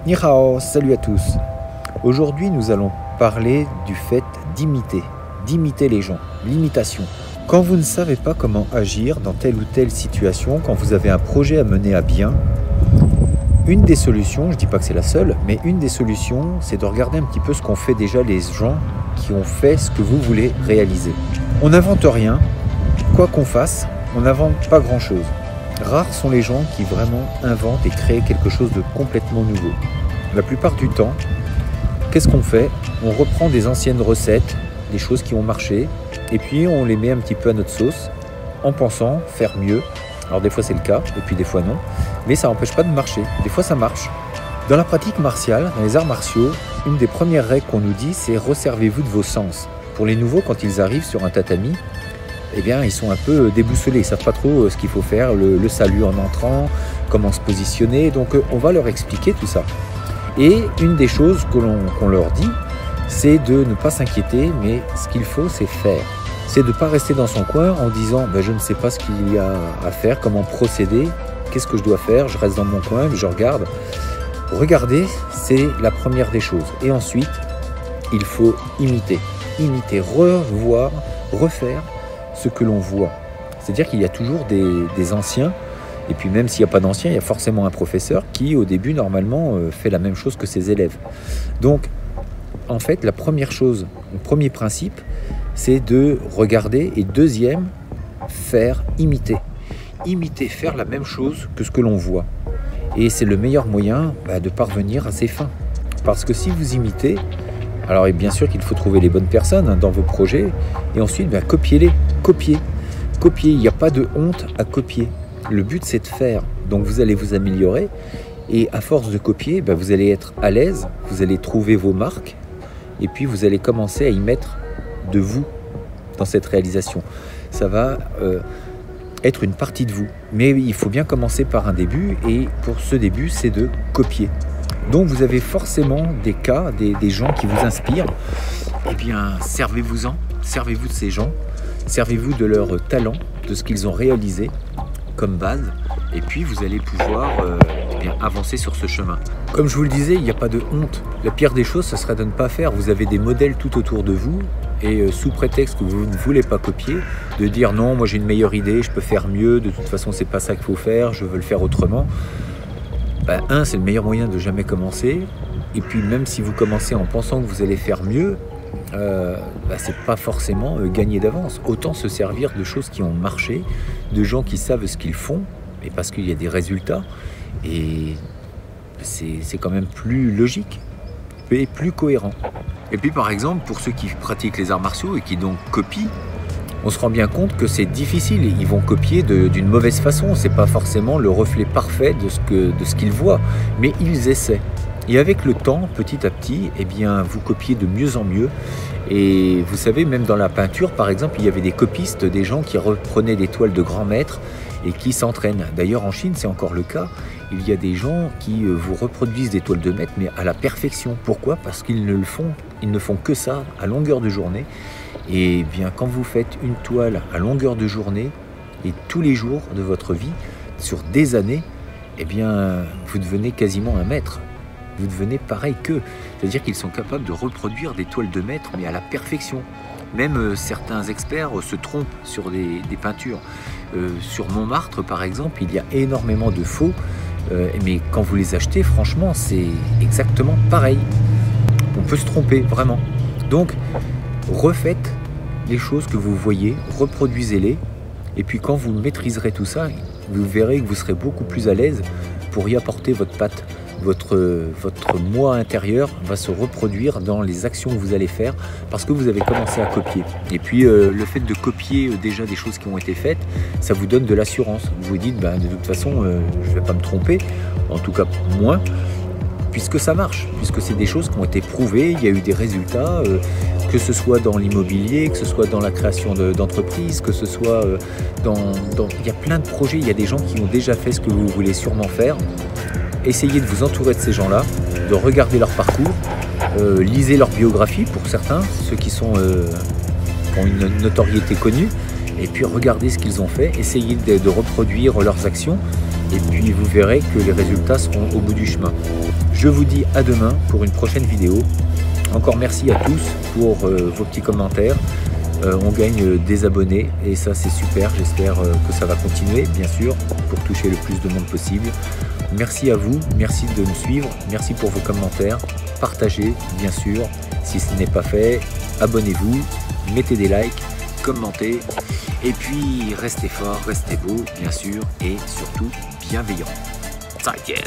Ni hao, salut à tous. Aujourd'hui, nous allons parler du fait d'imiter les gens, l'imitation. Quand vous ne savez pas comment agir dans telle ou telle situation, quand vous avez un projet à mener à bien, une des solutions, je ne dis pas que c'est la seule, mais une des solutions, c'est de regarder un petit peu ce qu'ont fait déjà les gens qui ont fait ce que vous voulez réaliser. On n'invente rien, quoi qu'on fasse, on n'invente pas grand-chose. Rares sont les gens qui vraiment inventent et créent quelque chose de complètement nouveau. La plupart du temps, qu'est-ce qu'on fait? On reprend des anciennes recettes, des choses qui ont marché, et puis on les met un petit peu à notre sauce, en pensant faire mieux. Alors des fois c'est le cas, et puis des fois non, mais ça n'empêche pas de marcher. Des fois ça marche. Dans la pratique martiale, dans les arts martiaux, une des premières règles qu'on nous dit, c'est resservez-vous de vos sens. Pour les nouveaux, quand ils arrivent sur un tatami, eh bien, ils sont un peu déboussolés, ils ne savent pas trop ce qu'il faut faire, le salut en entrant, comment se positionner, donc on va leur expliquer tout ça. Et une des choses qu'on leur dit, c'est de ne pas s'inquiéter, mais ce qu'il faut, c'est faire. C'est de ne pas rester dans son coin en disant je ne sais pas ce qu'il y a à faire, comment procéder, qu'est-ce que je dois faire, je reste dans mon coin, je regarde. Regarder, c'est la première des choses. Et ensuite, il faut imiter, revoir, refaire ce que l'on voit. C'est-à-dire qu'il y a toujours des anciens, et puis même s'il n'y a pas d'anciens, il y a forcément un professeur qui, au début, normalement, fait la même chose que ses élèves. Donc, en fait, la première chose, le premier principe, c'est de regarder, et deuxième, faire, imiter. Imiter, faire la même chose que ce que l'on voit. Et c'est le meilleur moyen de parvenir à ses fins. Parce que si vous imitez, alors et bien sûr qu'il faut trouver les bonnes personnes dans vos projets, et ensuite copiez-les, copiez, il n'y a pas de honte à copier. Le but c'est de faire, donc vous allez vous améliorer, et à force de copier, vous allez être à l'aise, vous allez trouver vos marques, et puis vous allez commencer à y mettre de vous dans cette réalisation. Ça va être une partie de vous, mais il faut bien commencer par un début, et pour ce début c'est de copier. Donc vous avez forcément des cas, des gens qui vous inspirent. Eh bien, servez-vous-en, servez-vous de ces gens, servez-vous de leur talent, de ce qu'ils ont réalisé comme base, et puis vous allez pouvoir avancer sur ce chemin. Comme je vous le disais, il n'y a pas de honte. La pire des choses, ce serait de ne pas faire. Vous avez des modèles tout autour de vous, et sous prétexte que vous ne voulez pas copier, de dire non, moi j'ai une meilleure idée, je peux faire mieux, de toute façon c'est pas ça qu'il faut faire, je veux le faire autrement. C'est le meilleur moyen de jamais commencer. Et puis même si vous commencez en pensant que vous allez faire mieux, c'est pas forcément gagné d'avance. Autant se servir de choses qui ont marché, de gens qui savent ce qu'ils font, et parce qu'il y a des résultats, et c'est quand même plus logique et plus cohérent. Et puis par exemple, pour ceux qui pratiquent les arts martiaux et qui donc copient, on se rend bien compte que c'est difficile. Ils vont copier d'une mauvaise façon. C'est pas forcément le reflet parfait de ce qu'ils voient, mais ils essaient. Et avec le temps, petit à petit, vous copiez de mieux en mieux. Et vous savez, même dans la peinture, par exemple, il y avait des copistes, des gens qui reprenaient des toiles de grands maîtres et qui s'entraînent. D'ailleurs, en Chine, c'est encore le cas. Il y a des gens qui vous reproduisent des toiles de maîtres, mais à la perfection. Pourquoi? Parce qu'ils ne font que ça à longueur de journée. Et bien, quand vous faites une toile à longueur de journée et tous les jours de votre vie, sur des années, vous devenez quasiment un maître. Vous devenez pareil qu'eux. C'est-à-dire qu'ils sont capables de reproduire des toiles de maître, mais à la perfection. Même certains experts se trompent sur des peintures. Sur Montmartre, par exemple, il y a énormément de faux, mais quand vous les achetez, franchement, c'est exactement pareil. On peut se tromper, vraiment. Donc, refaites les choses que vous voyez, reproduisez-les, et puis quand vous maîtriserez tout ça, vous verrez que vous serez beaucoup plus à l'aise pour y apporter votre patte. Votre moi intérieur va se reproduire dans les actions que vous allez faire parce que vous avez commencé à copier. Et puis le fait de copier déjà des choses qui ont été faites, ça vous donne de l'assurance. Vous vous dites, de toute façon, je ne vais pas me tromper, en tout cas moins, puisque ça marche, puisque c'est des choses qui ont été prouvées, il y a eu des résultats, que ce soit dans l'immobilier, que ce soit dans la création d'entreprises, que ce soit il y a plein de projets, il y a des gens qui ont déjà fait ce que vous voulez sûrement faire. Essayez de vous entourer de ces gens-là, de regarder leur parcours, lisez leur biographie pour certains, ceux qui ont une notoriété connue, et puis regardez ce qu'ils ont fait, essayez de reproduire leurs actions, et puis vous verrez que les résultats seront au bout du chemin. Je vous dis à demain pour une prochaine vidéo. Encore merci à tous pour vos petits commentaires. On gagne des abonnés et ça c'est super. J'espère que ça va continuer, bien sûr, pour toucher le plus de monde possible. Merci à vous, merci de nous suivre, merci pour vos commentaires. Partagez, bien sûr, si ce n'est pas fait. Abonnez-vous, mettez des likes, commentez. Et puis restez forts, restez beaux, bien sûr, et surtout bienveillants. 再见